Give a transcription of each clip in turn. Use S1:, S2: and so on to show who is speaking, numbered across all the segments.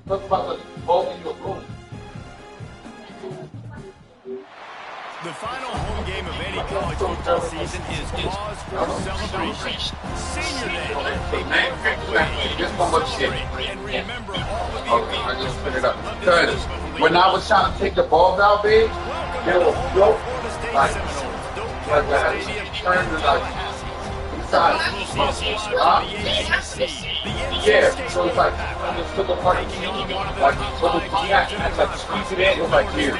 S1: Talk about the ball in your room.
S2: The final home game of any college football season is cause for celebration. Senior Day, a perfect way to celebrate and remember all of the
S1: Okay, I just put it up. Because when I was trying to take the balls out, babe, they were broke. Like I had to turn to like inside. Yeah, so it's like I just took apart the TV, like took the jack and like squeeze it in. It was like here.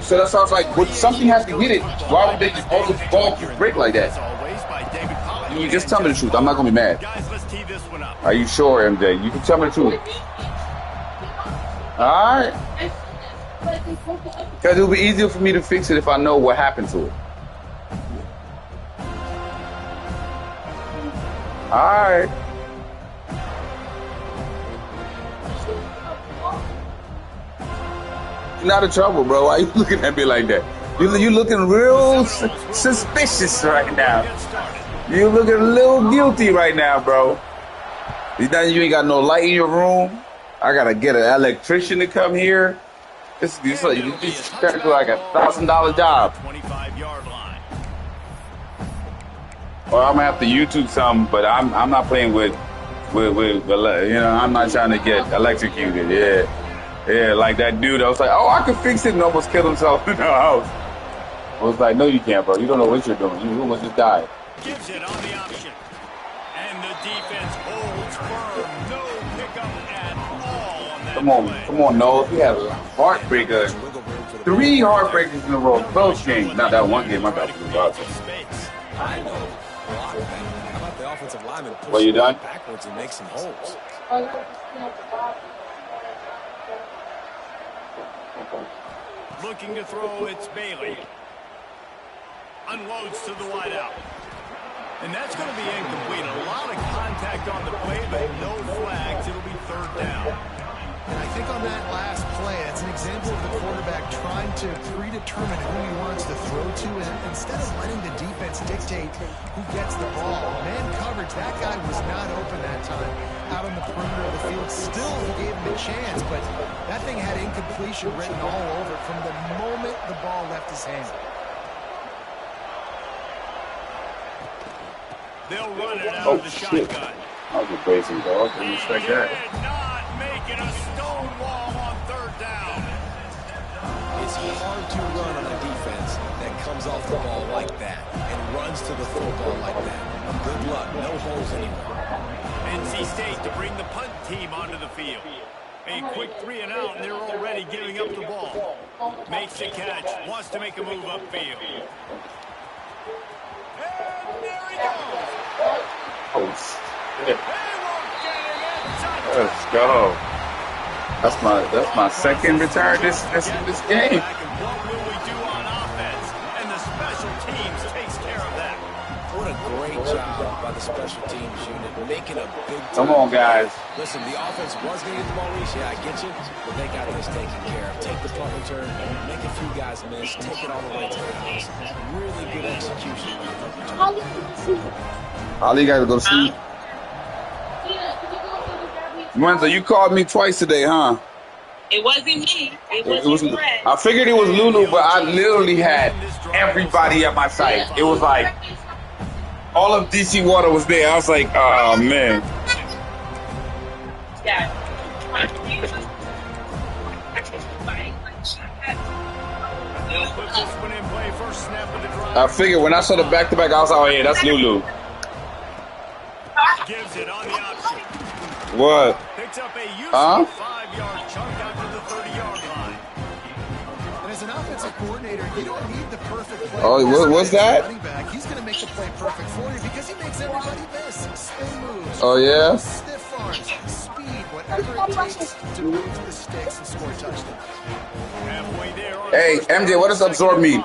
S1: So that sounds like when something has to hit it. Why would they just hold the ball to break like that? You just tell me the truth. I'm not gonna be mad. Are you sure, MJ? You can tell me the truth. All right. Because it'll be easier for me to fix it if I know what happened to it. All right. You're not in trouble, bro. Why are you looking at me like that? You looking real suspicious right now. You looking a little guilty right now, bro. You ain't got no light in your room. I gotta get an electrician to come here. This turned to like $1,000 job. Or I'm gonna have to YouTube something, but I'm not playing with I'm not trying to get electrocuted. Yeah, like that dude. I was like, oh, I could fix it, and almost killed himself in the house. I was like, no, you can't, bro. You don't know what you're doing. You almost just died.
S2: Gives it on the option, and the defense holds firm. No pickup at all on that play.
S1: Come on, Noel. We had a heartbreaker. 3 heartbreakers in a row. Close game. Not that one game. I got to
S3: I know. How about the offensive lineman
S1: well, you done?
S3: Backwards and make some holes.
S2: Looking to throw, it's Bailey. Unloads to the wideout. And that's going to be incomplete. A lot of contact on the play, but no flags. It'll be 3rd down.
S4: And I think on that last play, that's an example of the quarterback trying to predetermine who he wants to throw to, and instead of letting the defense dictate who gets the ball. Man coverage, that guy was not open that time out on the perimeter of the field. Still, he gave him a chance, but that thing had incompletion written all over it from the moment the ball left his hand.
S2: They'll run it out of the shotgun.
S1: I was crazy, dog. I didn't expect that.
S2: Not making a stone wall on 3rd down.
S3: It's hard to run on a defense that comes off the ball like that and runs to the football like that. Good luck. No holes anymore.
S2: NC State to bring the punt team onto the field. A quick 3 and out, and they're already giving up the ball. Makes the catch. Wants to make a move upfield. And there he goes.
S1: Oh, shit. Let's go. That's my second return this game.
S2: What will we do on offense? And the special teams takes care of that.
S3: What a great job by the special teams unit, making a big time.
S1: Come on, guys.
S3: Listen, the offense was going to get the ball loose. Yeah, I get you. But they got this taken care of. Take the punt return, make a few guys miss, take it all the way to the house. Really good execution.
S1: Ali got to go to sleep. Wenzel, you called me twice today, huh?
S5: It wasn't me. It was Fred.
S1: I figured it was Lulu, but I literally had everybody at my site. It was like all of DC Water was there. I was like, oh man.
S5: Yeah.
S1: I figured when I saw the back-to-back, I was like, oh yeah, that's Lulu.
S2: Gives it on the option.
S1: What?
S2: Picks up a useful 5-yard chunk out to the 30-yard line.
S4: And as an offensive coordinator, you don't need the perfect play.
S1: Oh, what's that?
S4: Running back, he's going to make the play perfect for you because he makes everybody miss. Spin moves.
S1: Oh yeah.
S4: Stiff arms, speed, whatever it takes to move to the sticks and score a touchdown.
S2: Halfway there.
S1: Hey, MJ, what does absorb mean?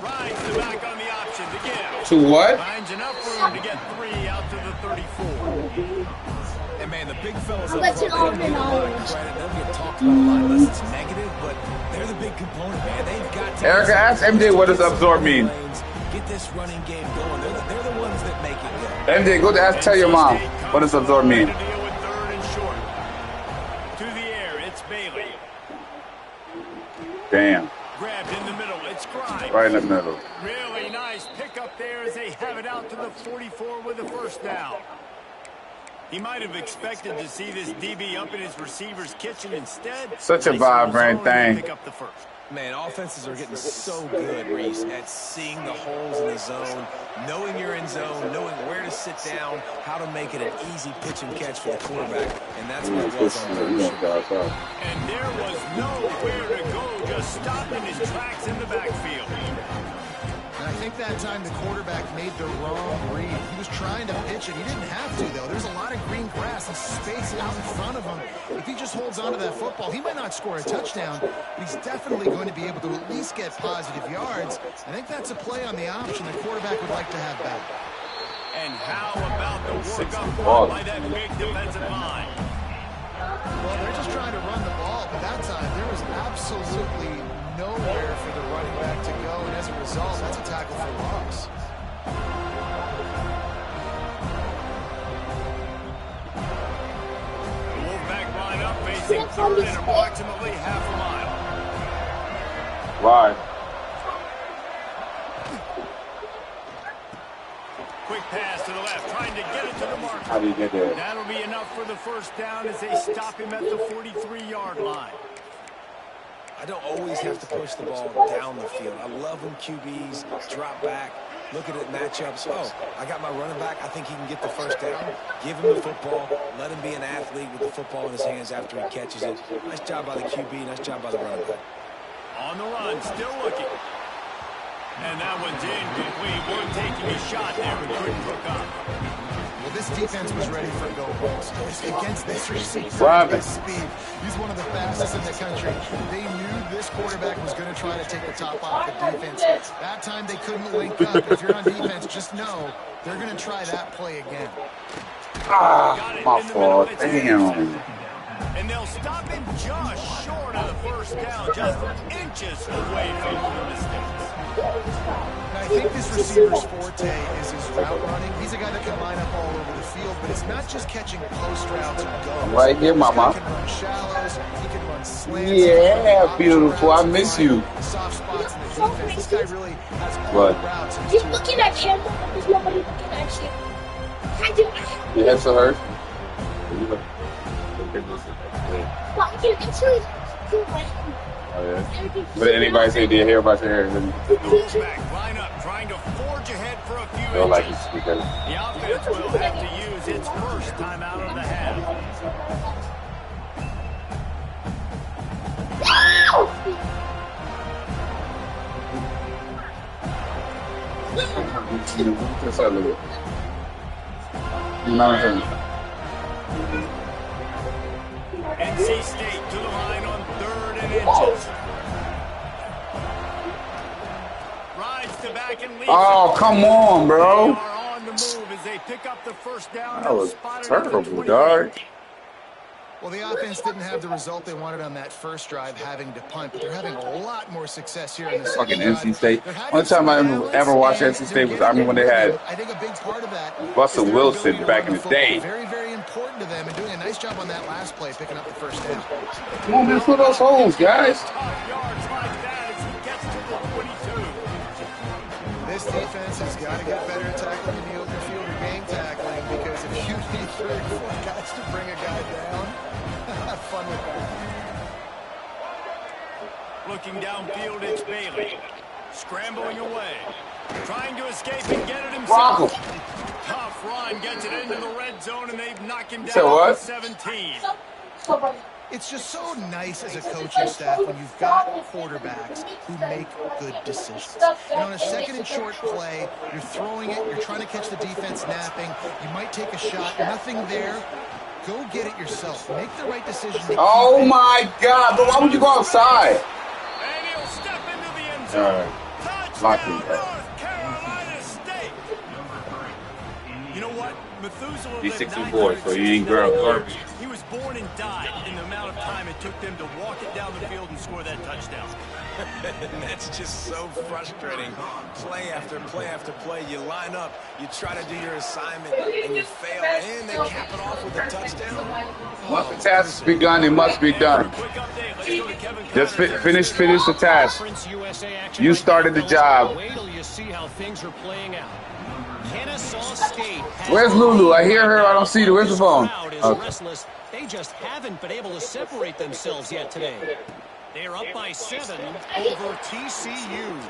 S2: Rides the back on the option to give.
S1: To what?
S2: Finds enough room to get 3 out to the 34.
S3: And man, the big fellas
S6: I'll
S3: up
S6: let you
S3: front,
S6: all
S3: they
S6: in
S3: don't get a lot of
S6: knowledge.
S3: credit. They'll get talked about a lot unless it's negative, but they're the big component, man. They've got to
S1: Erica, ask MJ what does absorb mean.
S3: get this running game going. They're the ones that make it go.
S1: MJ, go to tell your mom what does absorb mean.
S2: To the air, it's Bailey.
S1: Damn.
S2: Grabbed in the middle, it's Grimes.
S1: Right in the middle.
S2: Really nice pickup there as they have it out to the 44 with a first down. He might have expected to see this DB up in his receiver's kitchen instead.
S1: Such a vibrant thing.
S2: Pick up the first.
S3: Man, offenses are getting so good, Reese, at seeing the holes in the zone, knowing you're in zone, knowing where to sit down, how to make it an easy pitch and catch for the quarterback, and that's what it was on third.
S2: And there was nowhere to go, just stopped in his tracks in the backfield.
S4: And I think that time the quarterback made the wrong read. He was trying to pitch it. He didn't have to, though. There's a lot of green grass and space out in front of him. If he just holds on to that football, he might not score a touchdown, but he's definitely going to be able to at least get positive yards. I think that's a play on the option the quarterback would like to have back.
S2: And how about the work up front by that big defensive line?
S4: Well, they're just trying to run the ball, but that time there was absolutely nowhere for the running back to go, and as a result, that's a tackle for loss.
S2: The Wolfpack line up facing third and approximately half a mile.
S1: Why?
S2: Quick pass to the left, trying to get it to the marker.
S1: How do you get there?
S2: That'll be enough for the first down as they stop him at the 43-yard line.
S3: I don't always have to push the ball down the field. I love when QBs drop back, look at it matchups. Oh, I got my running back. I think he can get the first down. Give him the football. Let him be an athlete with the football in his hands after he catches it. Nice job by the QB. Nice job by the running back.
S2: On the run, still looking. And that one's incomplete. We're taking a shot there, but couldn't hook up.
S4: Well, this defense was ready for go balls. Against this receiver, his speed. He's one of the fastest in the country. They knew this quarterback was going to try to take the top off the defense. That time they couldn't link up. If you're on defense, just know they're going to try that play again.
S1: Ah, my fault. Damn.
S2: And they'll stop him just short of the first down, just inches away from the mistakes.
S4: And I think this receiver's forte is his route running. He's a guy that can line up all over the field, but it's not just catching post routes and goes.
S1: Right here, mama.
S4: He can run shallows, he can run slants.
S1: Yeah, beautiful. I miss you.
S4: Soft spots in the defense. This guy really has all
S1: What?
S4: the routes.
S6: He's looking at him. There's nobody looking at him.
S1: Your head still hurt?
S6: Well, I can actually do my
S1: Oh, yeah. But anybody say they hear about your hair?
S2: The Wolfpack line up, trying to forge ahead for a few
S1: They'll like
S2: inches.
S1: it because
S2: The offense will have to use its first time out of the half. NC State to the line on 3rd and inches. Rides to back and leads.
S1: Oh, come on,
S2: They
S1: bro.
S2: are on the move as they pick up the first down.
S1: That was
S2: Spotted at the
S1: terrible,
S2: 28.
S1: dog.
S4: Well, the offense didn't have the result they wanted on that first drive, having to punt, but they're having a lot more success here in the
S1: Fucking
S4: second
S1: NC
S4: drive.
S1: State.
S4: They're having
S1: Only time I
S4: some
S1: ever watched
S4: balance,
S1: NC State
S4: and
S1: was
S4: they're
S1: I remember when they
S4: getting
S1: had
S4: I think a big part of that
S1: Russell
S4: is their
S1: Wilson
S4: ability to
S1: back
S4: run
S1: in the
S4: the football.
S1: day.
S4: Very, very important to them, and doing a nice job on that last play, picking up the first down.
S1: Come on, man, fill those holes, guys.
S2: Tough yards like that as he gets to the 22.
S4: This defense has got to get better at tackling in the open field or game tackling, because if you need 3 or 4 guys to bring a guy down, have fun with that.
S2: Looking downfield, it's Bailey. Scrambling away. Trying to escape and get it
S1: Rock
S2: himself.
S1: 'em.
S2: Tough run gets it into the red zone, and they've knocked him
S1: Say
S2: down
S1: what?
S2: to 17.
S4: It's just so nice as a coaching staff when you've got quarterbacks who make good decisions. And on a second and short play, you're throwing it, you're trying to catch the defense napping, you might take a shot, nothing there. Go get it yourself. Make the right decision. To
S1: Oh
S4: keep it.
S1: my God, but why would you go outside?
S2: And he'll step into the end
S1: All
S2: zone.
S1: right. Lock
S2: Touchdown,
S1: him.
S2: North Carolina State. You know what? Methuselah
S1: He's
S2: lived
S1: 64, so he ain't girl
S2: 969
S1: garbage.
S2: years. He was born and died in the amount of time it took them to walk it down the field and score that touchdown.
S3: And that's just so frustrating. Play after play after play. You line up, you try to do your assignment, and you fail, and they cap it off with a touchdown.
S1: Once the task is begun, it must be done. Just finish the task. You started the job.
S7: Wait till you see how things are playing out. Kennesaw State.
S1: Where's Lulu? I hear her. I don't see her. Where's the phone?
S7: Okay. Restless. They just haven't been able to separate themselves yet today. They're up by 7 over TCU.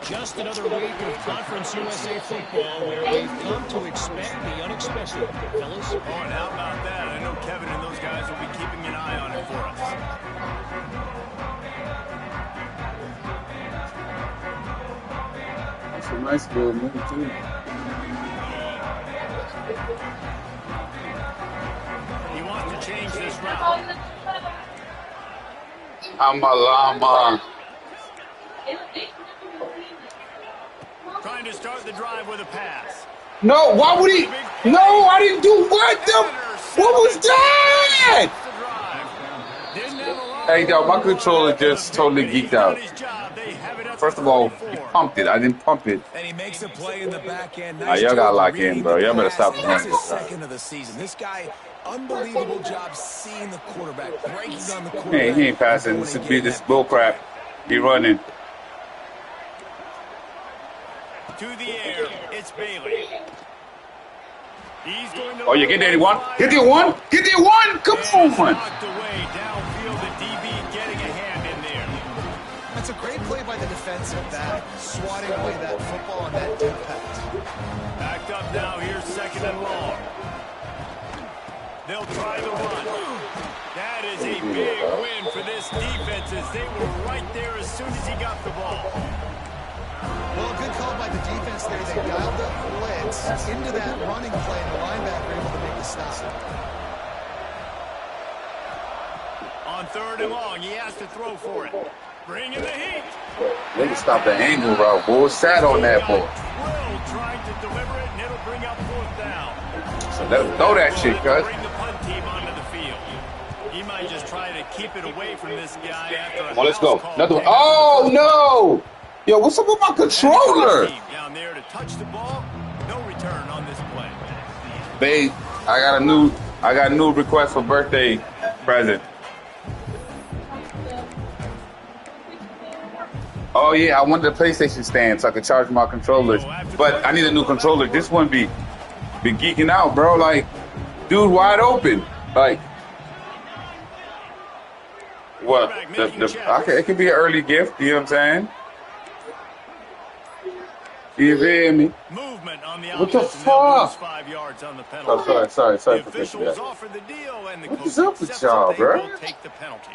S7: Just another week of Conference USA football where we've come to expect the unexpected, fellas.
S2: Oh, and how about that? I know Kevin and those guys will be keeping an eye on it for us.
S1: That's a nice little move, too.
S2: He wants to change this route.
S1: I'm a llama.
S2: Trying to start the drive with a pass.
S1: No, why would he? No, I didn't do what? What was that? Hey, yo, my controller just totally geeked out. First of all, you pumped it. I didn't pump it.
S3: And he makes a play in the back end.
S1: Y'all gotta lock in, bro. Y'all better stop playing
S3: This is
S1: this.
S3: second of the season. This guy, unbelievable job seeing the quarterback, breaking on the quarterback.
S1: Hey, he ain't passing. This bull crap. He running.
S2: To the air, it's Bailey. He's going to.
S1: Oh, you get that one? Get that one? Get that one? Come on.
S2: Knocked away downfield. The DB getting a hand in there.
S4: That's a great play by the defensive back, swatting away that football on that deep pass.
S2: Backed up now. Here's second and long. They'll try the run. That is a big win for this defense as they were right there as soon as he got the ball.
S4: Well, good call by the defense there. They dialed up blitz into that running play, and the linebacker able to make the stop.
S2: On third and long, he has to throw for it. Bring in the heat.
S1: They can stop the angle route. Bull sat on that ball.
S2: Trying to deliver it, and it'll bring up fourth down.
S1: So let him throw that shit, cuz.
S2: Bring the punt team onto the field. He might just try to keep it away from this guy after a
S1: Come on, let's go.
S2: call.
S1: Another one. Oh, no. Yo, what's up with my controller?
S2: Down there to touch the ball. No return on this play.
S1: Babe, I got a new request for birthday present. Oh yeah, I wanted a PlayStation stand so I could charge my controllers. But I need a new controller. This one be geeking out, bro. Like, dude, wide open. Like, what? Okay, it could be an early gift. You know what I'm saying? You hear me?
S2: Movement on the
S1: What the fuck?
S2: 5 yards on the penalty.
S1: Oh, sorry
S2: The
S1: for
S2: officials
S1: that.
S2: offered the deal, and the
S1: What
S2: coach
S1: is up with
S2: accepts
S1: y'all,
S2: that they
S1: bro?
S2: will take the penalty.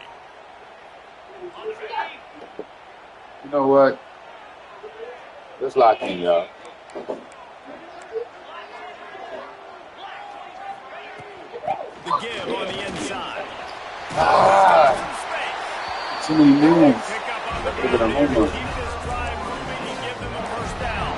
S1: You know what? Let's lock in, y'all.
S2: The give on the inside.
S1: Too many moves.
S2: Pick up on the
S1: Look at the
S2: ground
S1: home
S2: there to keep this drive moving and give them a first down.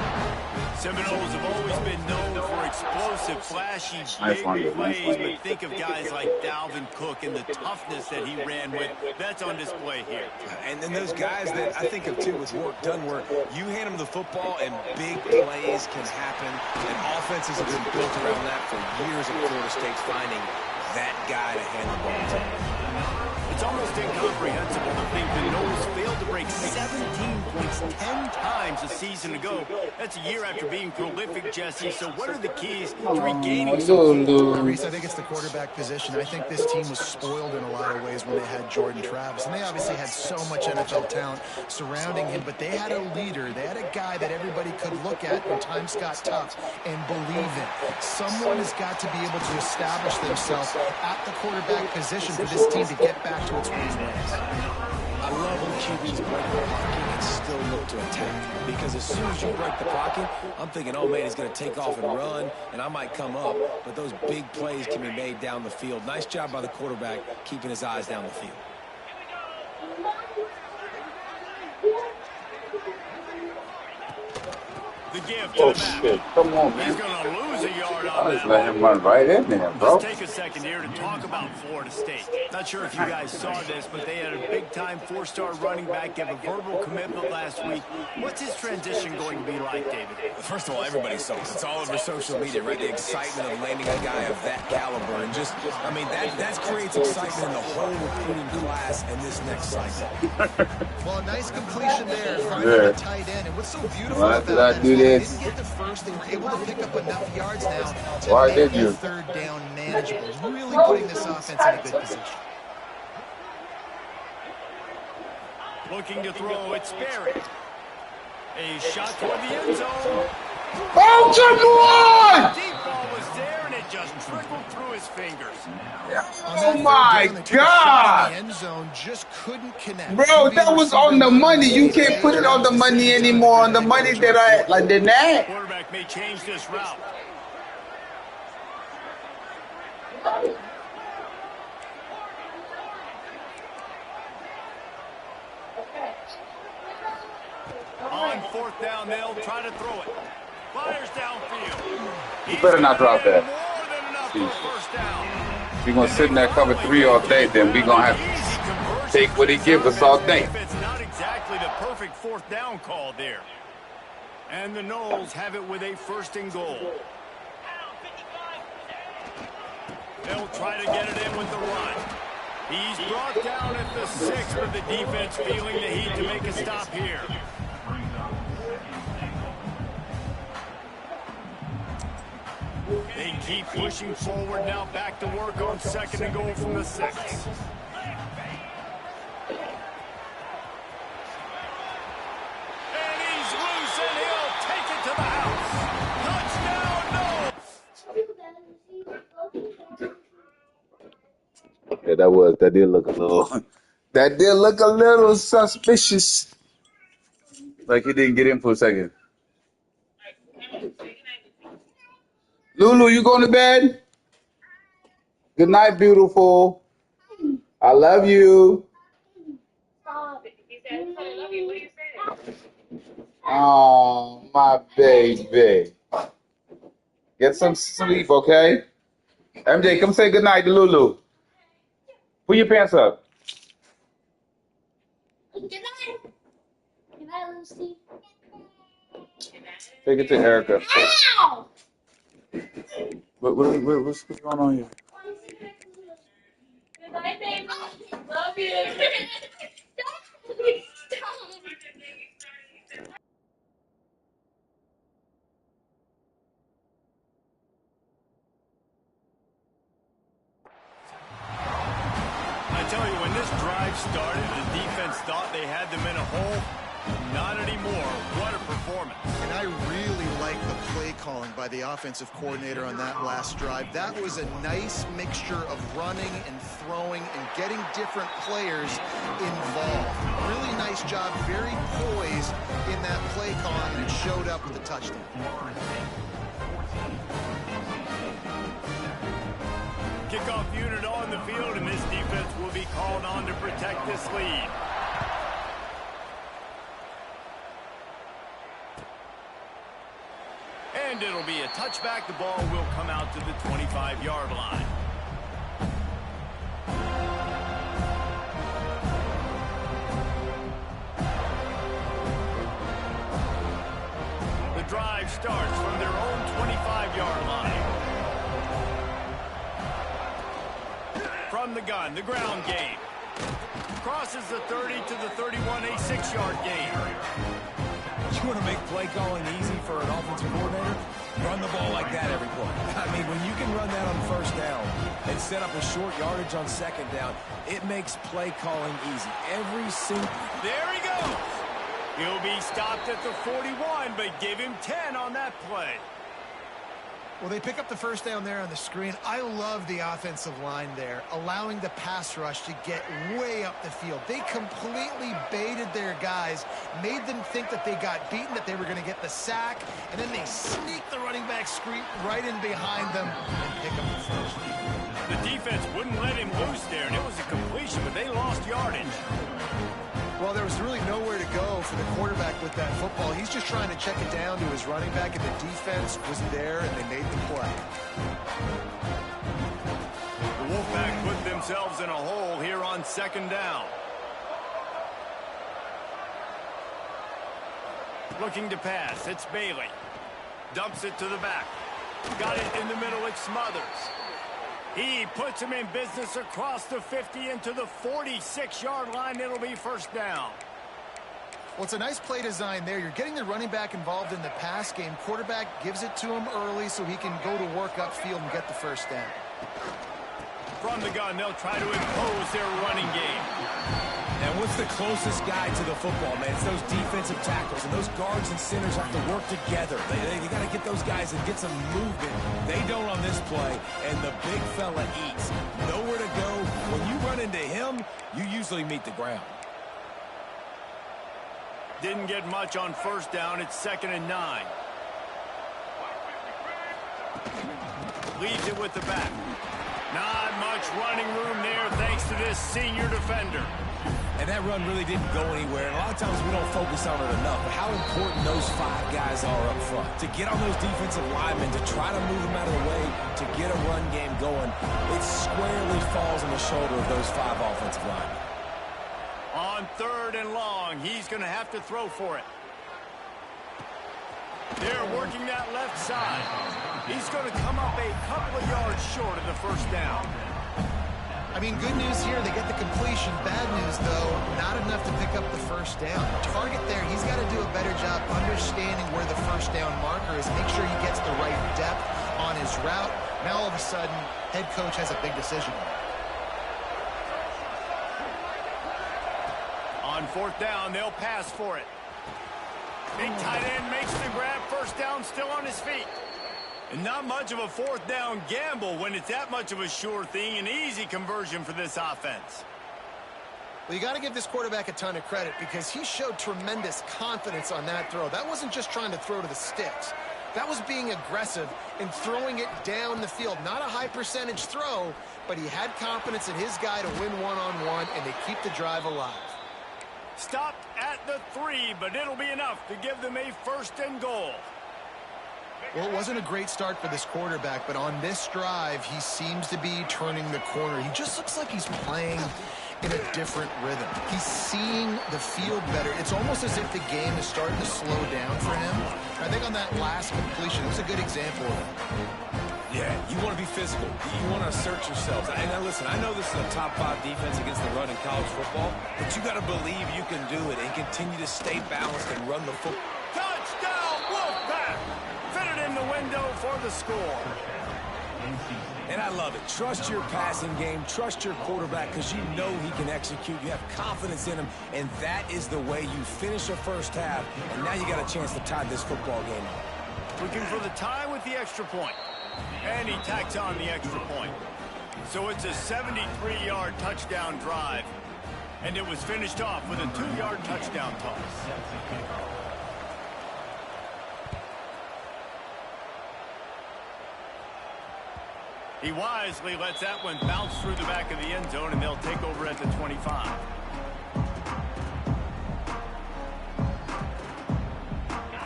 S2: Seminoles have always been known for explosive, flashy, big plays, but think of guys like Dalvin Cook and the toughness that he ran with. That's on display here.
S3: And then those guys that I think of, too, with work done, where you hand them the football and big plays can happen, and offenses have been built around that for years at Florida State, finding that guy to hand the ball to.
S2: It's almost incomprehensible to think the Noles failed to break 17 points 10 times a season ago. That's a year after being prolific, Jesse. So what are the keys to regaining some form?
S4: Reese, I think it's the quarterback position. I think this team was spoiled in a lot of ways when they had Jordan Travis. And they obviously had so much NFL talent surrounding him, but they had a leader. They had a guy that everybody could look at when times got tough and believe in. Someone has got to be able to establish themselves at the quarterback position for this team to get back to its winning ways.
S3: I love when QBs break the pocket and still look to attack. Because as soon as you break the pocket, I'm thinking, oh, man, he's going to take off and run, and I might come up. But those big plays can be made down the field. Nice job by the quarterback keeping his eyes down the field.
S2: The The give to
S1: Oh,
S2: the back.
S1: shit. Come on,
S2: He's
S1: man.
S2: going to lose a yard
S1: I
S2: on
S1: just
S2: that
S1: let
S2: one.
S1: him run right in there, bro.
S2: Let's take a second here to talk about Florida State. Not sure if you guys saw this, but they had a big-time four-star running back give a verbal commitment last week. What's his transition going to be like, David?
S3: First of all, everybody saw it. It's all over social media, right? The excitement of landing a guy of that caliber. And just, I mean, that creates excitement in the whole recruiting class in this next cycle.
S4: Well, nice completion there, finding a tight end. And what's so beautiful about that
S1: do
S4: is they
S1: this?
S4: didn't get the first. They were able to pick up enough yards now to
S1: Why
S4: make
S1: did
S4: that
S1: you?
S4: third down manageable. It's really putting this offense in a good position.
S2: Looking to throw, it's Sperry. A shot toward the end zone.
S1: Oh, come on!
S2: Deep ball was there, and it just trickled through his fingers.
S1: Oh, my God!
S4: End zone, just couldn't connect.
S1: Bro, that was on the money. You can't put it on the money anymore. On the money that I like than that.
S2: Quarterback may change this route. On fourth down, they'll try to throw it. Fires downfield.
S1: You better not drop that.
S2: More than enough for a first down.
S1: If you're gonna sit in that cover 3 all day, then we're gonna have to take what he gives us all day.
S2: It's not exactly the perfect fourth down call there. And the Noles have it with a first and goal. They'll try to get it in with the run. He's brought down at the 6, but the defense feeling the heat to make a stop here. They keep pushing forward now, back to work on second and goal from the 6. And he's loose, and he'll take it to the house. Touchdown, no!
S1: Yeah, that did look a little suspicious. Like he didn't get in for a second. Lulu, you going to bed? Good night, beautiful. I love you.
S5: He said, I love you. What do you say?
S1: Oh, my baby. Get some sleep, okay? MJ, come say good night to Lulu. Put your pants up.
S6: Good night. Good night, Lucy.
S1: Take it to Erica.
S6: Ow!
S1: What's going on here?
S6: Good night, baby. Love you. Stop.
S2: I tell you, when this drive started, the defense thought they had them in a hole. Not anymore. What a performance.
S4: And I really like the play calling by the offensive coordinator on that last drive. That was a nice mixture of running and throwing and getting different players involved. Really nice job, very poised in that play calling, and it showed up with the touchdown.
S2: Kickoff unit on the field, and this defense will be called on to protect this lead. And it'll be a touchback. The ball will come out to the 25-yard line. The drive starts from their own 25-yard line. From the gun, the ground game. Crosses the 30 to the 31, a 6-yard gain.
S3: You want to make play calling easy for an offensive coordinator? Run the ball like that every play. I mean, when you can run that on first down and set up a short yardage on second down, it makes play calling easy. Every single...
S2: There he goes. He'll be stopped at the 41, but give him 10 on that play.
S4: Well, they pick up the first down there on the screen. I love the offensive line there, allowing the pass rush to get way up the field. They completely baited their guys, made them think that they got beaten, that they were going to get the sack, and then they sneak the running back screen right in behind them and pick up the first.
S2: The defense wouldn't let him loose there, and it was a completion, but they lost yardage.
S4: Well, Well, there was really nowhere to go for the quarterback with that football. He's just trying to check it down to his running back, and the defense was there, and they made the play.
S2: The Wolfpack put themselves in a hole here on 2nd down. Looking to pass. It's Bailey. Dumps it to the back. Got it in the middle. It's Smothers. He puts him in business across the 50 into the 46-yard line. It'll be 1st down.
S4: Well, it's a nice play design there. You're getting the running back involved in the pass game. Quarterback gives it to him early so he can go to work upfield and get the 1st down.
S2: From the gun, they'll try to impose their running game.
S3: And what's the closest guy to the football, man? It's those defensive tackles, and those guards and centers have to work together. They got to get those guys and get some movement. They don't on this play, and the big fella eats. Nowhere to go. When you run into him, you usually meet the ground.
S2: Didn't get much on 1st down. It's 2nd and 9. Leaves it with the back. Not much running room there thanks to this senior defender.
S3: And that run really didn't go anywhere. And a lot of times we don't focus on it enough. But how important those 5 guys are up front. To get on those defensive linemen, to try to move them out of the way, to get a run game going, it squarely falls on the shoulder of those 5 offensive linemen.
S2: On 3rd and long, he's going to have to throw for it. They're working that left side. He's going to come up a couple of yards short of the 1st down.
S4: I mean, good news here, they get the completion. Bad news, though, not enough to pick up the 1st down. Target there, he's got to do a better job understanding where the 1st down marker is. Make sure he gets the right depth on his route. Now, all of a sudden, head coach has a big decision.
S2: On 4th down, they'll pass for it. Big tight end makes the grab. 1st down, still on his feet. And not much of a 4th down gamble when it's that much of a sure thing. An easy conversion for this offense.
S4: Well, you got to give this quarterback a ton of credit because he showed tremendous confidence on that throw. That wasn't just trying to throw to the sticks. That was being aggressive and throwing it down the field. Not a high percentage throw, but he had confidence in his guy to win one-on-one and to keep the drive alive.
S2: Stopped at the 3, but it'll be enough to give them a 1st and goal.
S4: Well, it wasn't a great start for this quarterback, but on this drive, he seems to be turning the corner. He just looks like he's playing in a different rhythm. He's seeing the field better. It's almost as if the game is starting to slow down for him. I think on that last completion, it was a good example of it.
S3: Yeah, you want to be physical. You want to assert yourselves. And now listen, I know this is a top 5 defense against the run in college football, but you got to believe you can do it and continue to stay balanced and run the football.
S2: Touchdown, Wolfpack! Fitted in the window for the score.
S3: And I love it. Trust your passing game. Trust your quarterback because you know he can execute. You have confidence in him, and that is the way you finish a 1st half. And now you got a chance to tie this football game up.
S2: Looking for the tie with the extra point. And he tacks on the extra point. So it's a 73-yard touchdown drive. And it was finished off with a 2-yard touchdown toss. He wisely lets that one bounce through the back of the end zone, and they'll take over at the 25.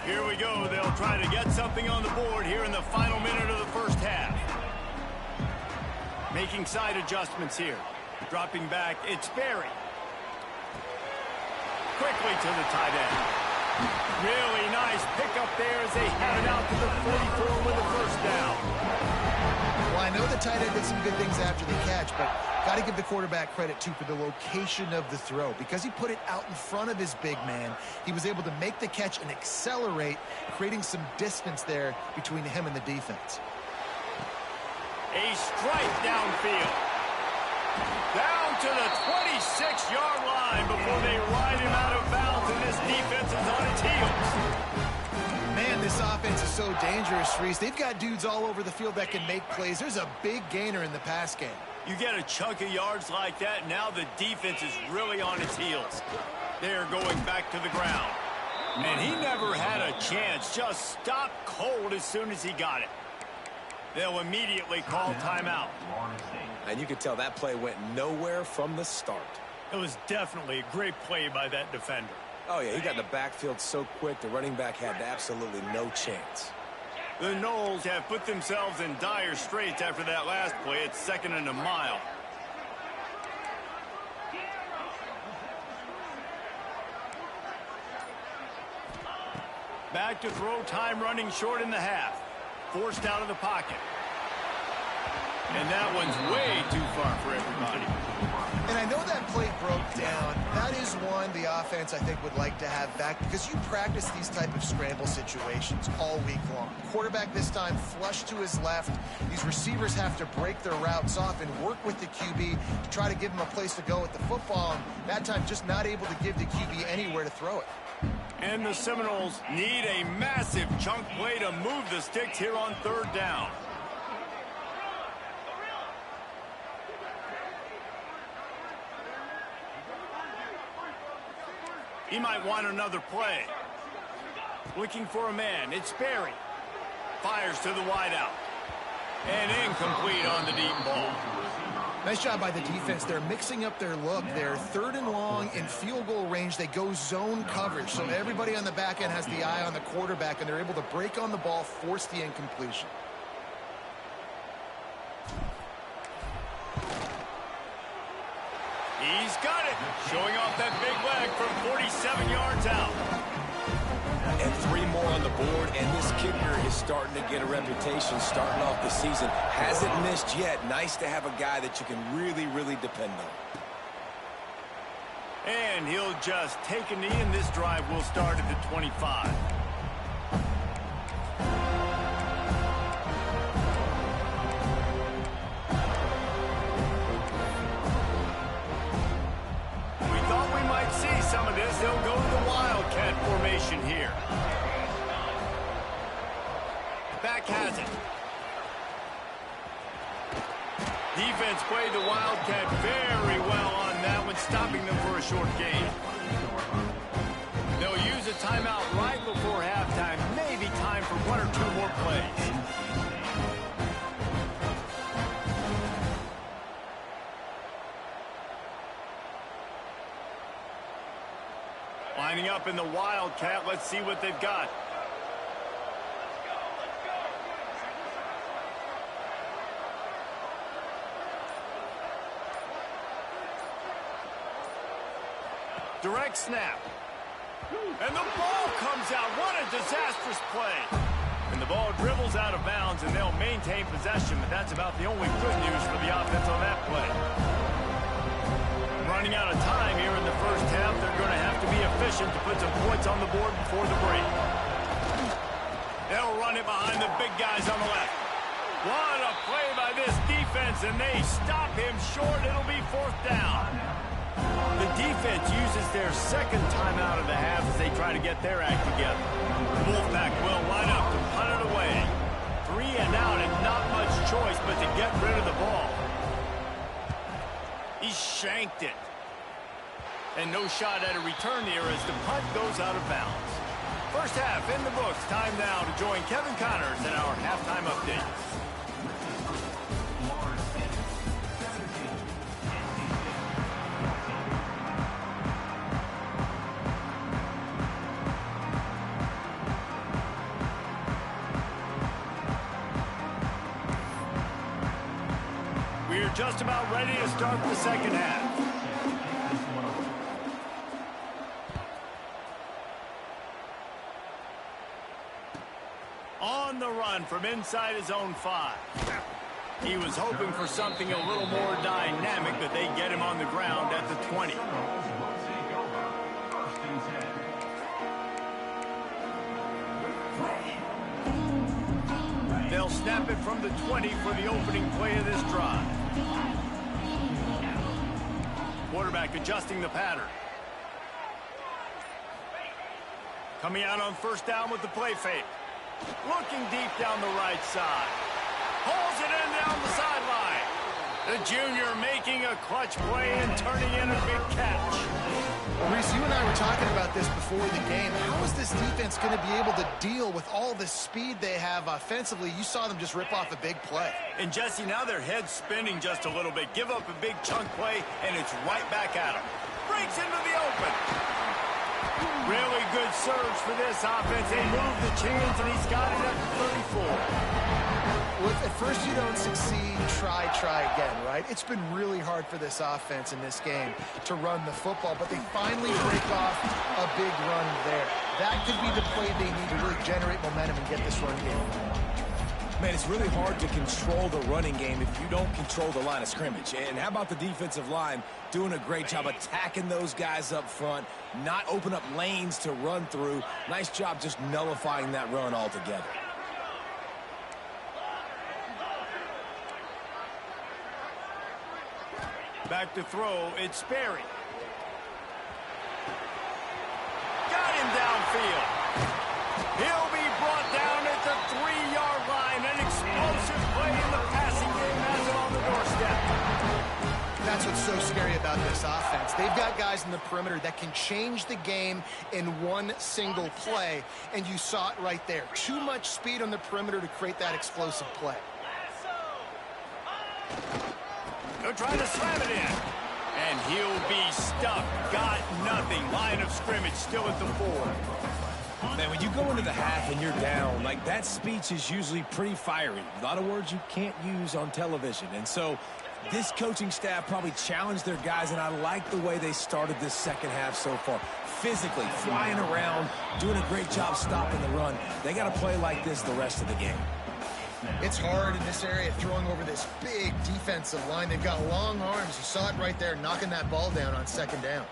S2: Here we go. They'll try to get something on the board here in the final minute of the 1st half. Making side adjustments here. Dropping back, it's Berry. Quickly to the tight end. Really nice pickup there as they have it out to the 44 with the 1st down.
S4: Well, I know the tight end did some good things after the catch, but got to give the quarterback credit, too, for the location of the throw. Because he put it out in front of his big man, he was able to make the catch and accelerate, creating some distance there between him and the defense.
S2: A strike downfield. Down to the 26-yard line before they ride him out of bounds, and this defense is on its heels.
S4: Man, this offense is so dangerous, Reese. They've got dudes all over the field that can make plays. There's a big gainer in the pass game.
S2: You get a chunk of yards like that, now the defense is really on its heels. They're going back to the ground. And he never had a chance, just stopped cold as soon as he got it. They'll immediately call timeout.
S3: And you could tell that play went nowhere from the start.
S2: It was definitely a great play by that defender.
S3: Oh, yeah, he got in the backfield so quick, the running back had absolutely no chance.
S2: The Noles have put themselves in dire straits after that last play. It's 2nd and a mile. Back to throw, time running short in the half. Forced out of the pocket. And that one's way too far for everybody.
S4: And I know that play broke down. That is one the offense, I think, would like to have back because you practice these type of scramble situations all week long. Quarterback this time flush to his left. These receivers have to break their routes off and work with the QB to try to give him a place to go with the football. And that time just not able to give the QB anywhere to throw it.
S2: And the Seminoles need a massive chunk play to move the sticks here on 3rd down. He might want another play. Looking for a man. It's Berry. Fires to the wideout. And incomplete on the deep ball.
S4: Nice job by the defense. They're mixing up their look. They're 3rd and long in field goal range. They go zone coverage. So everybody on the back end has the eye on the quarterback, and they're able to break on the ball, force the incompletion.
S2: He's got it. Showing off that big leg from 47 yards out.
S3: And 3 more on the board, and this kicker is starting to get a reputation starting off the season. Hasn't missed yet. Nice to have a guy that you can really, really depend on.
S2: And he'll just take a knee, and this drive will start at the 25. Some of this, they'll go to the Wildcat formation here. Back has it. Defense played the Wildcat very well on that one, stopping them for a short gain. They'll use a timeout right before halftime. Maybe time for 1 or 2 more plays. Lining up in the Wildcat. Let's see what they've got. Direct snap. And the ball comes out. What a disastrous play. And the ball dribbles out of bounds, and they'll maintain possession, but that's about the only good news for the offense on that play. Running out of time here in the first half. They're going to have to be efficient to put some points on the board before the break. They'll run it behind the big guys on the left. What a play by this defense, and they stop him short. It'll be 4th down. The defense uses their 2nd timeout of the half as they try to get their act together. The Wolfpack will line up to punt it away. 3 and out, and not much choice but to get rid of the ball. He shanked it. And no shot at a return here as the punt goes out of bounds. First half in the books. Time now to join Kevin Connors in our halftime update. We're just about ready to start the second half. On the run from inside his own 5. He was hoping for something a little more dynamic, but they get him on the ground at the 20. They'll snap it from the 20 for the opening play of this drive. Quarterback adjusting the pattern. Coming out on first down with the play fake. Looking deep down the right side. Pulls it in down the sideline. The junior making a clutch play and turning in a big catch.
S4: Reese, you and I were talking about this before the game. How is this defense going to be able to deal with all the speed they have offensively? You saw them just rip off a big play.
S2: And Jesse, now their head's spinning just a little bit. Give up a big chunk play, and it's right back at them. Breaks into the open. Really good surge for this offense. They move the chains, and he's got it at 34.
S4: Well, if at first you don't succeed, try again, right? It's been really hard for this offense in this game to run the football, but they finally break off a big run there. That could be the play they need to really generate momentum and get this run game.
S3: Man, it's really hard to control the running game if you don't control the line of scrimmage. And how about the defensive line doing a great job attacking those guys up front, not open up lanes to run through. Nice job just nullifying that run altogether.
S2: Back to throw, it's Sperry. Got him downfield. He'll be brought down at the 3-yard line. An explosive play in the passing game has it on the doorstep.
S4: That's what's so scary about this offense. They've got guys in the perimeter that can change the game in one single play, and you saw it right there. Too much speed on the perimeter to create that explosive play.
S2: They're trying to slam it in. And he'll be stuck. Got nothing. Line of scrimmage still at the 4.
S3: Man, when you go into the half and you're down, like, that speech is usually pretty fiery. A lot of words you can't use on television. And so this coaching staff probably challenged their guys, and I like the way they started this second half so far. Physically, flying around, doing a great job stopping the run. They got to play like this the rest of the game.
S4: It's hard in this area throwing over this big defensive line. They've got long arms. You saw it right there, knocking that ball down on second down.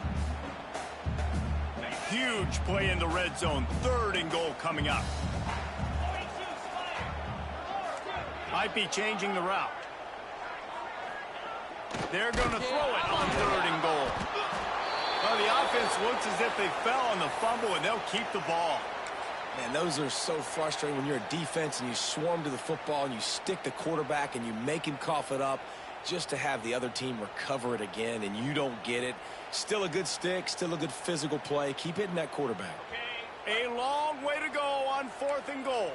S2: Huge play in the red zone. 3rd and goal coming up. Might be changing the route. They're going to throw it on 3rd and goal. Well, the offense looks as if they fell on the fumble, and they'll keep the ball.
S3: Man, those are so frustrating when you're a defense and you swarm to the football and you stick the quarterback and you make him cough it up just to have the other team recover it again and you don't get it. Still a good stick, still a good physical play. Keep hitting that quarterback.
S2: A long way to go on 4th and goal.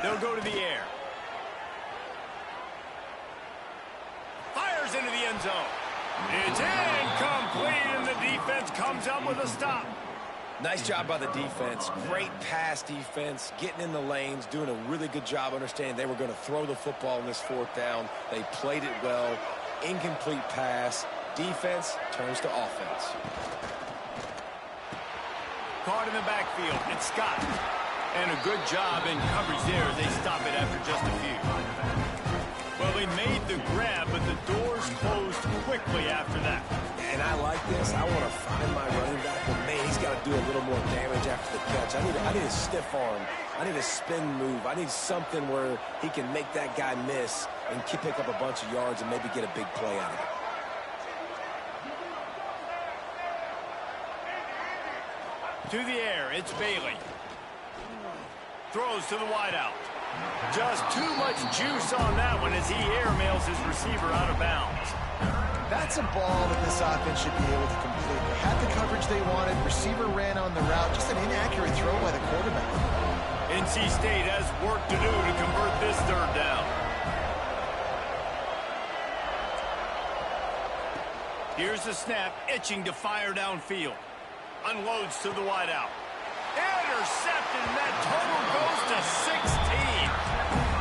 S2: They'll go to the air. Fires into the end zone. It's incomplete, and the defense comes up with a stop.
S3: Nice job by the defense. Great pass defense, getting in the lanes, doing a really good job understanding they were going to throw the football in this 4th down. They played it well. Incomplete pass. Defense turns to offense.
S2: Caught in the backfield. It's Scott. And a good job in coverage there as they stop it after just a few. Well, they made the grab, but the doors closed quickly after that.
S3: And I like this. I want to find my running back, but man, he's got to do a little more damage after the catch. I need a stiff arm. I need a spin move. I need something where he can make that guy miss and pick up a bunch of yards and maybe get a big play out of it.
S2: To the air, it's Bailey. Throws to the wideout. Just too much juice on that one as he airmails his receiver out of bounds.
S4: That's a ball that this offense should be able to complete. They had the coverage they wanted. Receiver ran on the route. Just an inaccurate throw by the quarterback.
S2: NC State has work to do to convert this 3rd down. Here's the snap, itching to fire downfield. Unloads to the wideout. Intercepted, and that total goes to 16.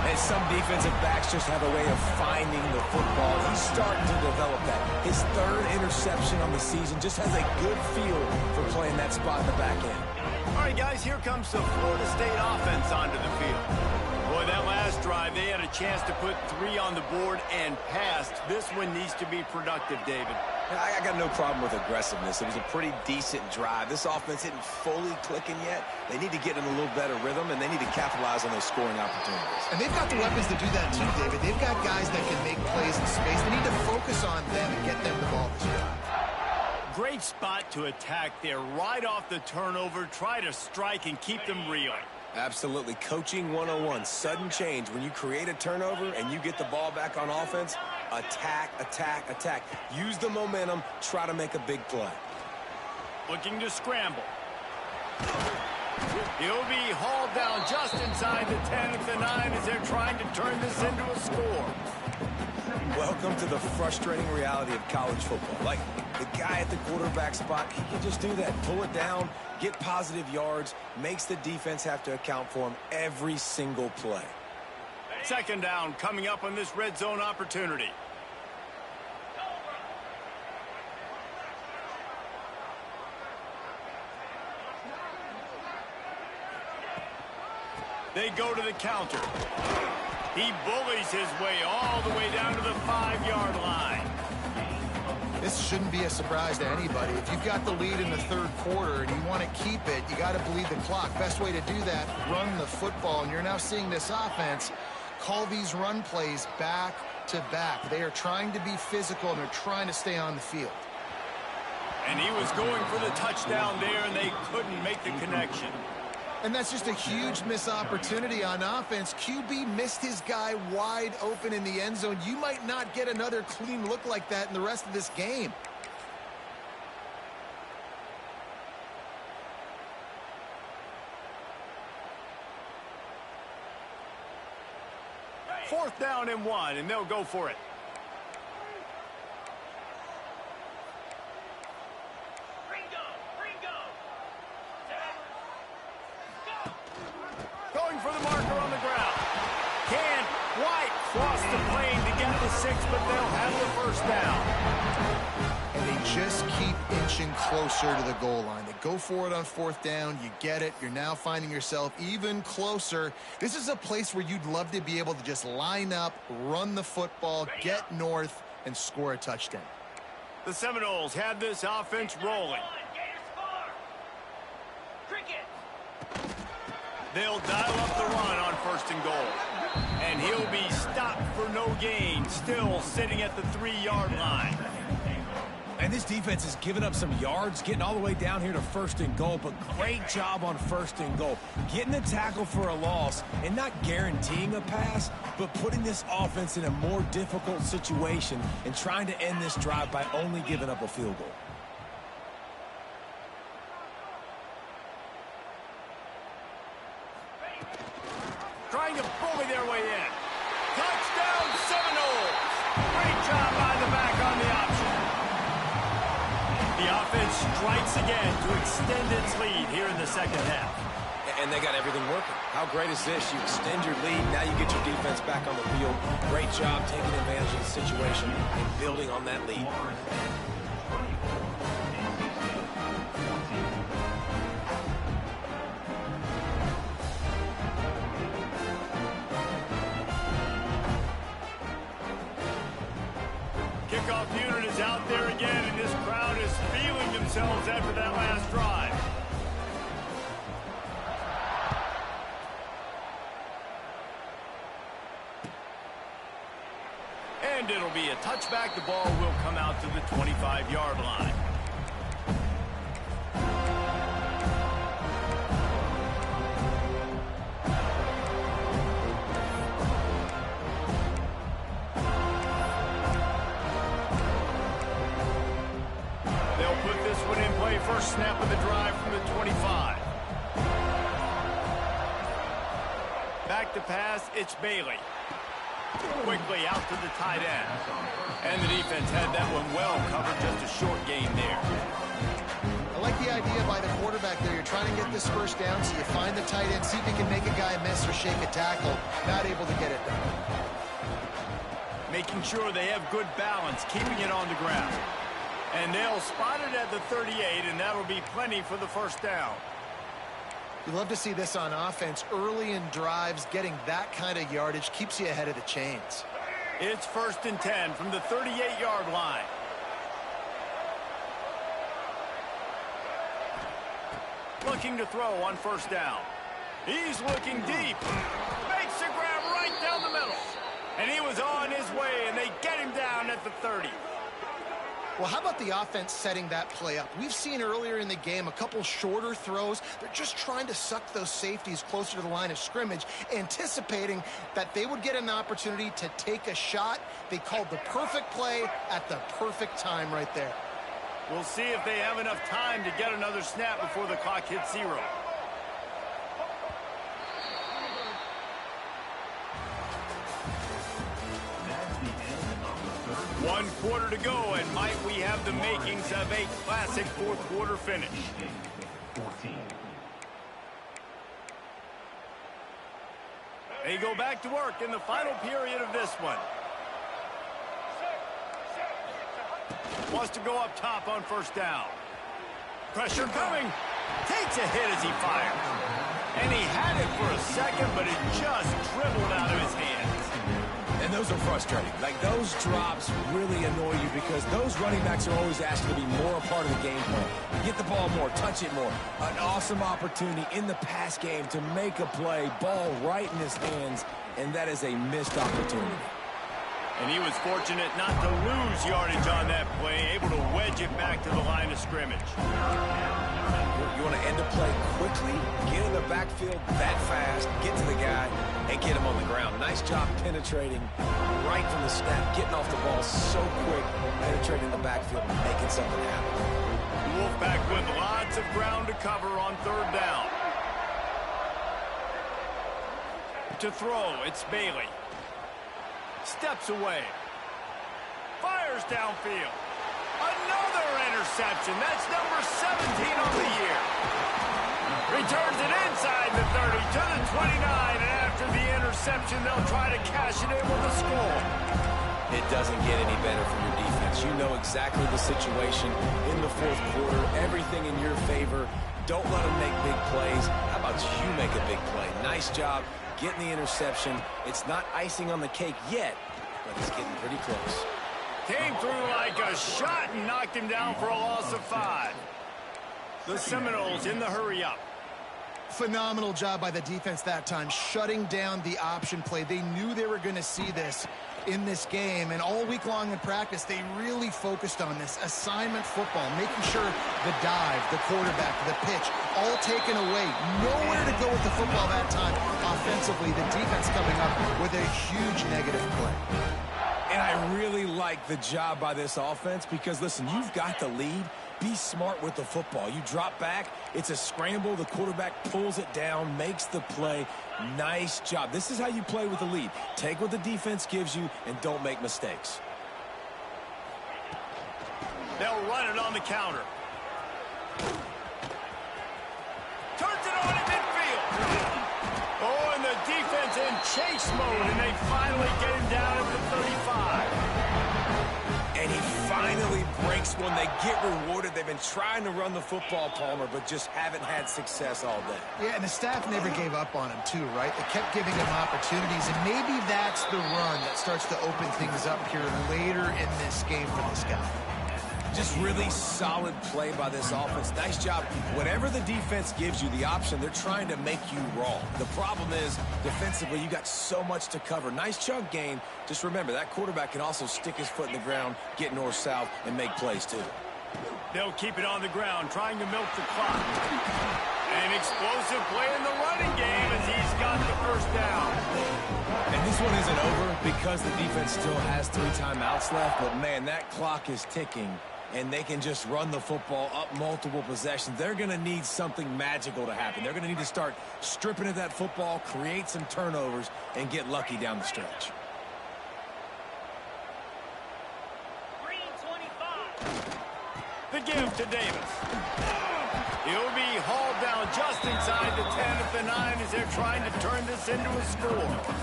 S3: And some defensive backs just have a way of finding the football. He's starting to develop that. His 3rd interception on the season, just has a good feel for playing that spot in the back end.
S2: All right, guys, here comes the Florida State offense onto the field. Boy, that last drive, they had a chance to put 3 on the board and passed. This one needs to be productive, David.
S3: I got no problem with aggressiveness. It was a pretty decent drive. This offense isn't fully clicking yet. They need to get in a little better rhythm, and they need to capitalize on those scoring opportunities.
S4: And they've got the weapons to do that too, David. They've got guys that can make plays in space. They need to focus on them and get them the ball this drive.
S2: Great spot to attack there, right off the turnover. Try to strike and keep them reeling.
S3: Absolutely. Coaching 101. Sudden change. When you create a turnover and you get the ball back on offense, attack, attack, attack. Use the momentum. Try to make a big play.
S2: Looking to scramble. He'll be hauled down just inside the 10 at the 9 as they're trying to turn this into a score.
S3: Welcome to the frustrating reality of college football. Like, the guy at the quarterback spot, he can just do that. Pull it down, get positive yards, makes the defense have to account for him every single play.
S2: Second down coming up on this red zone opportunity. They go to the counter. He bullies his way all the way down to the 5-yard line.
S4: This shouldn't be a surprise to anybody. If you've got the lead in the third quarter and you want to keep it, you got to bleed the clock. Best way to do that, run the football. And you're now seeing this offense call these run plays back to back. They are trying to be physical, and they're trying to stay on the field.
S2: And he was going for the touchdown there, and they couldn't make the connection.
S4: And that's just a huge missed opportunity on offense. QB missed his guy wide open in the end zone. You might not get another clean look like that in the rest of this game.
S2: Fourth down and 1, and they'll go for it. Going for the marker on the ground. Can't quite cross the plane to get the 6, but they'll have the first down.
S4: And they just keep inching closer to the goal line. They go for it on fourth down. You get it. You're now finding yourself even closer. This is a place where you'd love to be able to just line up, run the football, get north, and score a touchdown.
S2: The Seminoles have this offense rolling. They'll dial up the run on first and goal. And he'll be stopped for no gain, still sitting at the 3-yard line.
S3: And this defense has given up some yards, getting all the way down here to first and goal, but great job on first and goal. Getting the tackle for a loss and not guaranteeing a pass, but putting this offense in a more difficult situation and trying to end this drive by only giving up a field goal.
S2: Trying to bully their way in. Touchdown Seminoles! Great job by the back on the option. The offense strikes again to extend its lead here in the second half.
S3: And they got everything working. How great is this? You extend your lead, now you get your defense back on the field. Great job taking advantage of the situation and building on that lead.
S2: Kickoff unit is out there again, and this crowd is feeling themselves after that last drive. And it'll be a touchback. The ball will come out to the 25-yard line. First snap of the drive from the 25. Back to pass, it's Bailey. Quickly out to the tight end. And the defense had that one well covered, just a short gain there.
S4: I like the idea by the quarterback there. You're trying to get this first down, so you find the tight end, see if you can make a guy miss or shake a tackle. Not able to get it done.
S2: Making sure they have good balance, keeping it on the ground. And they'll spot it at the 38, and that'll be plenty for the first down.
S4: You love to see this on offense. Early in drives, getting that kind of yardage keeps you ahead of the chains.
S2: It's first and 10 from the 38-yard line. Looking to throw on first down. He's looking deep. Makes the grab right down the middle. And he was on his way, and they get him down at the 30.
S4: Well, how about the offense setting that play up? We've seen earlier in the game a couple shorter throws. They're just trying to suck those safeties closer to the line of scrimmage, anticipating that they would get an opportunity to take a shot. They called the perfect play at the perfect time right there.
S2: We'll see if they have enough time to get another snap before the clock hits 0. 1 quarter to go, and might we have the makings of a classic fourth quarter finish. They go back to work in the final period of this one. Wants to go up top on first down. Pressure coming. Takes a hit as he fires. And he had it for a second, but it just dribbled out of his hands.
S3: And those are frustrating. Like, those drops really annoy you because those running backs are always asked to be more a part of the game plan. Get the ball more, touch it more. An awesome opportunity in the pass game to make a play, ball right in his hands, and that is a missed opportunity.
S2: And he was fortunate not to lose yardage on that play, able to wedge it back to the line of scrimmage.
S3: You want to end a play quickly, get in the backfield that fast, get to the guy, and get him on the ground. Nice job penetrating right from the snap, getting off the ball so quick, penetrating the backfield, and making something happen.
S2: Wolfpack with lots of ground to cover on third down. To throw, it's Bailey. Steps away. Fires downfield. Another interception. That's number 17 on the year. Returns it inside the 30 to the 29. And after the interception, they'll try to cash it in with a score.
S3: It doesn't get any better from your defense. You know exactly the situation in the fourth quarter. Everything in your favor. Don't let them make big plays. How about you make a big play? Nice job getting the interception. It's not icing on the cake yet, but it's getting pretty close.
S2: Came through like a shot and knocked him down for a loss of 5. The Seminoles in the hurry-up.
S4: Phenomenal job by the defense that time, shutting down the option play. They knew they were going to see this in this game, and all week long in practice, they really focused on this assignment football, making sure the dive, the quarterback, the pitch, all taken away. Nowhere to go with the football that time. Offensively, the defense coming up with a huge negative play.
S3: And I really like the job by this offense because, listen, you've got the lead. Be smart with the football. You drop back, it's a scramble. The quarterback pulls it down, makes the play. Nice job. This is how you play with the lead. Take what the defense gives you and don't make mistakes.
S2: They'll run it on the counter. Turns it on in midfield. Oh, and the defense in chase mode, and they finally get him down at the 35.
S3: And he finally breaks one. They get rewarded. They've been trying to run the football, Palmer, but just haven't had success all day.
S4: Yeah, and the staff never gave up on him, too, right? They kept giving him opportunities, and maybe that's the run that starts to open things up here later in this game for this guy.
S3: Just really solid play by this offense. Nice job. Whatever the defense gives you, the option, they're trying to make you wrong. The problem is, defensively, you got so much to cover. Nice chunk gain. Just remember, that quarterback can also stick his foot in the ground, get north-south, and make plays, too.
S2: They'll keep it on the ground, trying to milk the clock. An explosive play in the running game as he's got the first down.
S3: And this one isn't over because the defense still has 3 timeouts left, but, man, that clock is ticking. And they can just run the football up multiple possessions. They're going to need something magical to happen. They're going to need to start stripping at that football, create some turnovers, and get lucky down the stretch.
S2: The give to Davis. He'll be hauled down just inside the 10 at the 9 as they're trying to turn this into a score.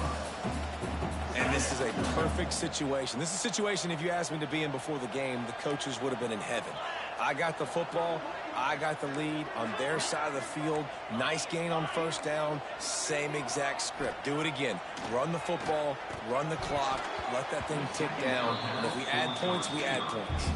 S3: And this is a perfect situation. This is a situation, if you asked me to be in before the game, the coaches would have been in heaven. I got the football. I got the lead on their side of the field. Nice gain on first down. Same exact script. Do it again. Run the football, run the clock, let that thing tick down. And if we add points, we add points.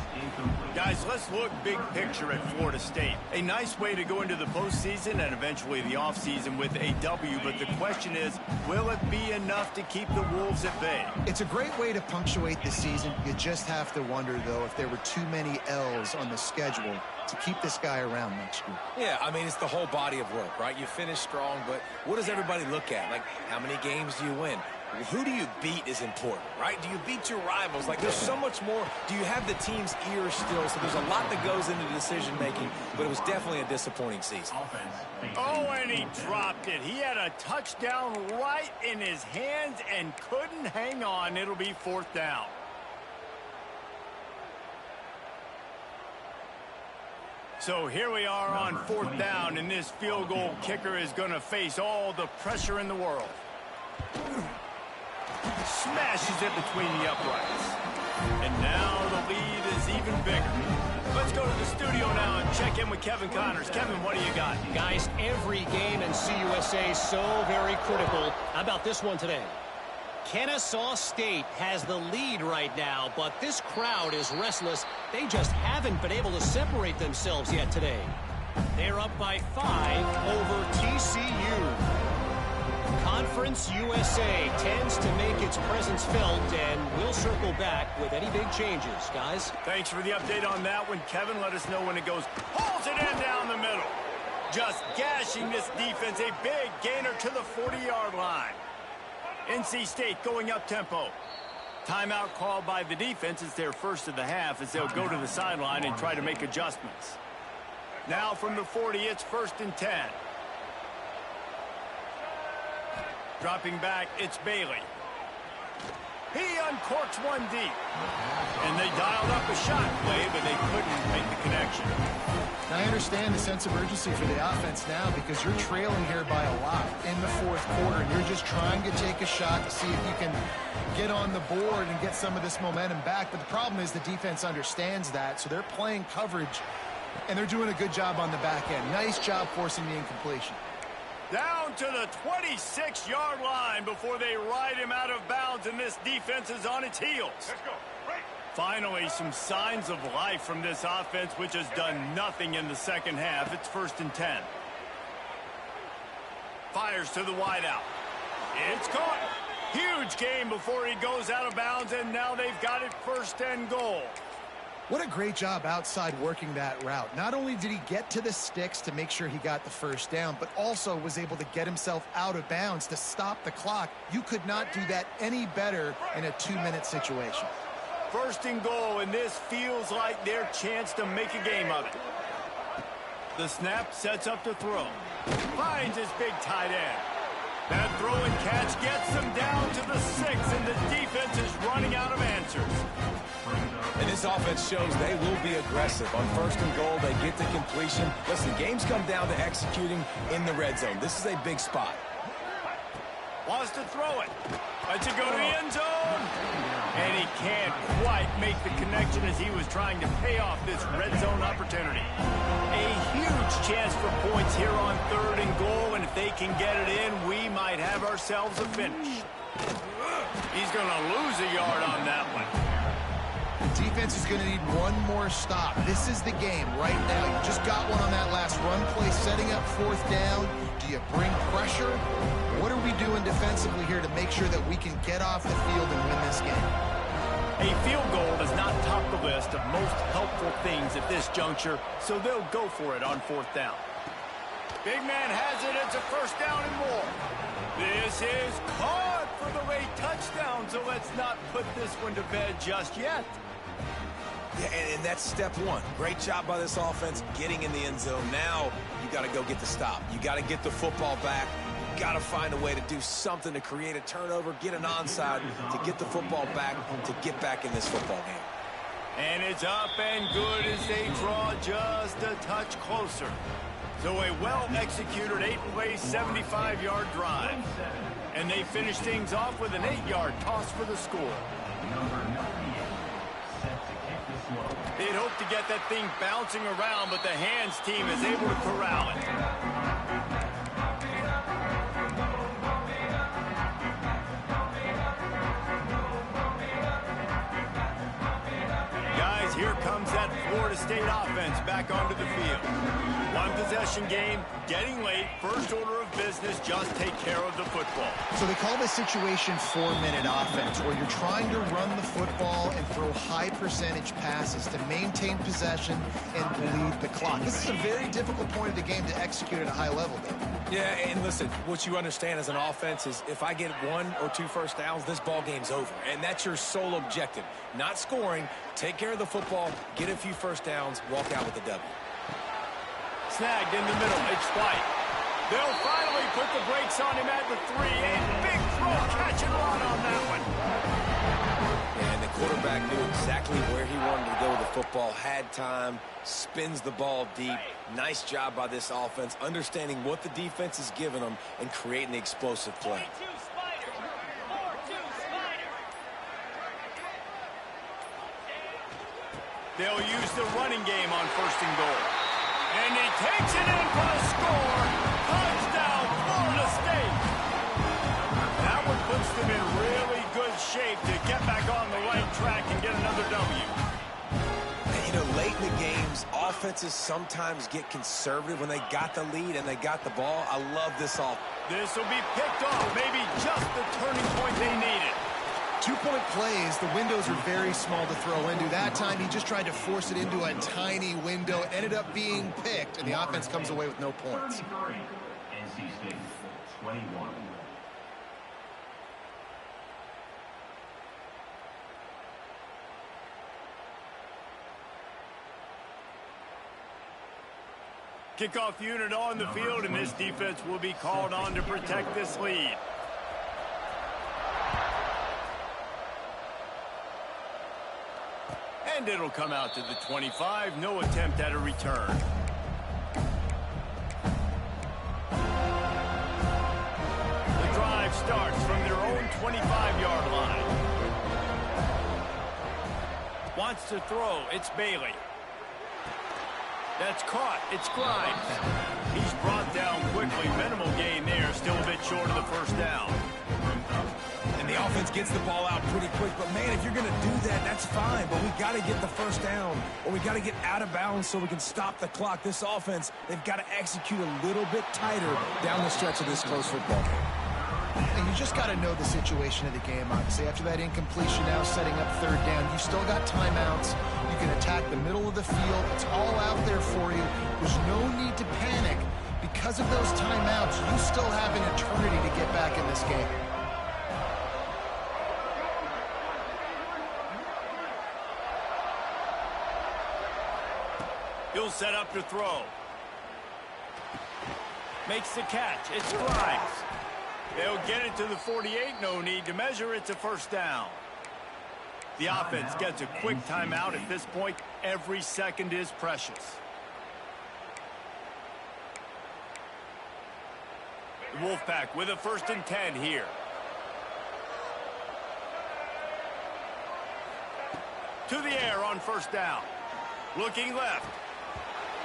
S2: Guys, let's look big picture at Florida State. A nice way to go into the postseason and eventually the offseason with a W. But the question is, will it be enough to keep the Wolves at bay?
S4: It's a great way to punctuate the season. You just have to wonder, though, if there were too many L's on the schedule to keep this guy around next year.
S3: Yeah, I mean, it's the whole body of work, right? You finish strong, but what does everybody look at? Like, how many games do you win? Who do you beat is important, right? Do you beat your rivals? Like, there's so much more. Do you have the team's ear still? So there's a lot that goes into decision-making, but it was definitely a disappointing season.
S2: Oh, and he dropped it. He had a touchdown right in his hands and couldn't hang on. It'll be 4th down. So here we are on 4th down, and this field goal kicker is going to face all the pressure in the world. Smashes it between the uprights. And now the lead is even bigger. Let's go to the studio now and check in with Kevin Connors. Kevin, what do you got?
S7: Guys, every game in CUSA is so very critical. How about this one today? Kennesaw State has the lead right now, but this crowd is restless. They just haven't been able to separate themselves yet today. They're up by 5 over TCU. Conference USA tends to make its presence felt, and we'll circle back with any big changes, guys.
S2: Thanks for the update on that one, Kevin. Let us know when it goes. Pulls it in down the middle. Just gashing this defense. A big gainer to the 40-yard line. NC State going up-tempo. Timeout called by the defense. It's their first of the half as they'll go to the sideline and try to make adjustments. Now from the 40, it's 1st and 10. Dropping back, it's Bailey. He uncorks one deep. And they dialed up a shot play, but they couldn't make the connection.
S4: Now, I understand the sense of urgency for the offense now because you're trailing here by a lot in the 4th quarter, and you're just trying to take a shot to see if you can get on the board and get some of this momentum back. But the problem is the defense understands that, so they're playing coverage, and they're doing a good job on the back end. Nice job forcing the incompletion.
S2: Down to the 26-yard line before they ride him out of bounds, and this defense is on its heels. Let's go. Finally, some signs of life from this offense, which has done nothing in the second half. It's 1st and 10. Fires to the wideout. It's caught. Huge gain before he goes out of bounds, and now they've got it 1st and goal.
S4: What a great job outside working that route. Not only did he get to the sticks to make sure he got the 1st down, but also was able to get himself out of bounds to stop the clock. You could not do that any better in a 2-minute situation.
S2: 1st and goal, and this feels like their chance to make a game of it. The snap sets up to throw. Finds his big tight end. That throw and catch gets them down to the 6, and the defense is running out of answers.
S3: And this offense shows they will be aggressive. On 1st and goal, they get to completion. Listen, games come down to executing in the red zone. This is a big spot.
S2: Wants to throw it. Lets it go to the end zone. And he can't quite make the connection as he was trying to pay off this red zone opportunity. A huge chance for points here on 3rd and goal, and if they can get it in, we might have ourselves a finish. He's going to lose a yard on that one.
S4: The defense is going to need one more stop. This is the game right now. You just got one on that last run play, setting up 4th down. Do you bring pressure? What are we doing defensively here to make sure that we can get off the field and win this game?
S2: A field goal does not top the list of most helpful things at this juncture, so they'll go for it on 4th down. Big man has it. It's a 1st down and more. This is caught for the late touchdown, so let's not put this one to bed just yet.
S3: Yeah, and that's step 1. Great job by this offense getting in the end zone. Now you got to go get the stop. You got to get the football back. You got to find a way to do something to create a turnover, get an onside, to get the football back, to get back in this football game.
S2: And it's up and good as they draw just a touch closer. So a well-executed 8-play, 75-yard drive. And they finish things off with an 8-yard toss for the score. They'd hope to get that thing bouncing around, but the hands team is able to corral it. Guys, here comes that Florida State offense back onto the field. One possession game, getting late, first order of business, just take care of the football.
S4: So they call this situation 4-minute offense, where you're trying to run the football and throw high percentage passes to maintain possession and bleed the clock. This is a very difficult point of the game to execute at a high level, though.
S3: Yeah, and listen, what you understand as an offense is if I get 1 or 2 first downs, this ball game's over. And that's your sole objective. Not scoring, take care of the football, get a few first downs, walk out with a W.
S2: Snagged in the middle, it's White. They'll finally put the brakes on him at the 3. A big throw, catch and run on that one.
S3: And the quarterback knew exactly where he wanted to go with the football, had time, spins the ball deep. Nice job by this offense, understanding what the defense is giving them and creating the explosive play.
S2: They'll use the running game on 1st and goal. And he takes it in for the score. Touchdown, Florida State. That one puts them in really good shape to get back on the right track and get another W.
S3: And, you know, late in the games, offenses sometimes get conservative when they got the lead and they got the ball. I love this offense.
S2: This will be picked off, maybe just the turning point they needed.
S4: 2-point plays, the windows are very small to throw into. That time, he just tried to force it into a tiny window, ended up being picked, and the offense comes away with no points.
S8: NC State 21.
S2: Kickoff unit on the field, and this defense will be called on to protect this lead. And it'll come out to the 25. No attempt at a return. The drive starts from their own 25-yard line. Wants to throw. It's Bailey. That's caught. It's Grimes. He's brought down quickly. Minimal gain there. Still a bit short of the first down.
S3: And the offense gets the ball out pretty quick. But, man, if you're going to do that, that's fine. But we got to get the first down, or we got to get out of bounds so we can stop the clock. This offense, they've got to execute a little bit tighter down the stretch of this close football game.
S4: And you just got to know the situation of the game, obviously. After that incompletion, now setting up 3rd down, you've still got timeouts. You can attack the middle of the field. It's all out there for you. There's no need to panic. Because of those timeouts, you still have an eternity to get back in this game.
S2: He'll set up to throw. Makes the catch. It's Grimes. They'll get it to the 48. No need to measure. It's a first down. The offense gets a quick timeout. At this point, every second is precious. The Wolfpack with a 1st and 10 here. To the air on 1st down. Looking left.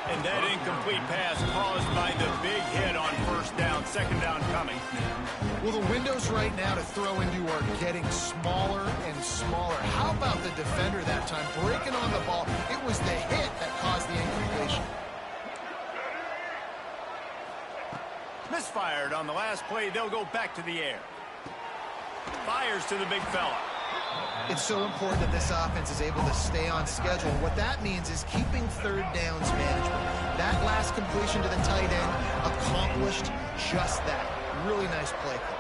S2: And that incomplete pass caused by the big hit on 1st down. 2nd down coming.
S4: Well, the windows right now to throw into are getting smaller and smaller. How about the defender that time breaking on the ball? It was the hit that caused the incompletion.
S2: Misfired on the last play. They'll go back to the air. Fires to the big fella.
S4: It's so important that this offense is able to stay on schedule. What that means is keeping 3rd downs management. That last completion to the tight end accomplished just that. Really nice play call.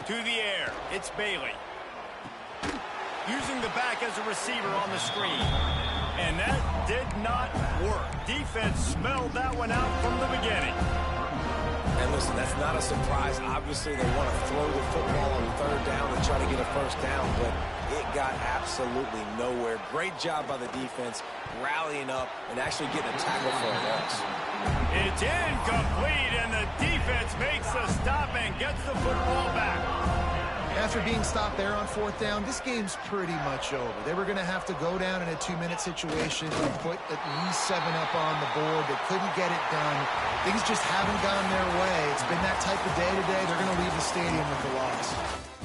S2: To the air, it's Bailey. Using the back as a receiver on the screen. And that did not work. Defense smelled that one out from the beginning.
S3: And listen, that's not a surprise. Obviously, they want to throw the football on 3rd down and try to get a first down, but it got absolutely nowhere. Great job by the defense, rallying up and actually getting a tackle for a loss.
S2: It's incomplete, and the defense makes the stop and gets the football back.
S4: After being stopped there on 4th down, this game's pretty much over. They were going to have to go down in a 2-minute situation and put at least 7 up on the board. They couldn't get it done. Things just haven't gone their way. It's been that type of day today. They're going to leave the stadium with the loss.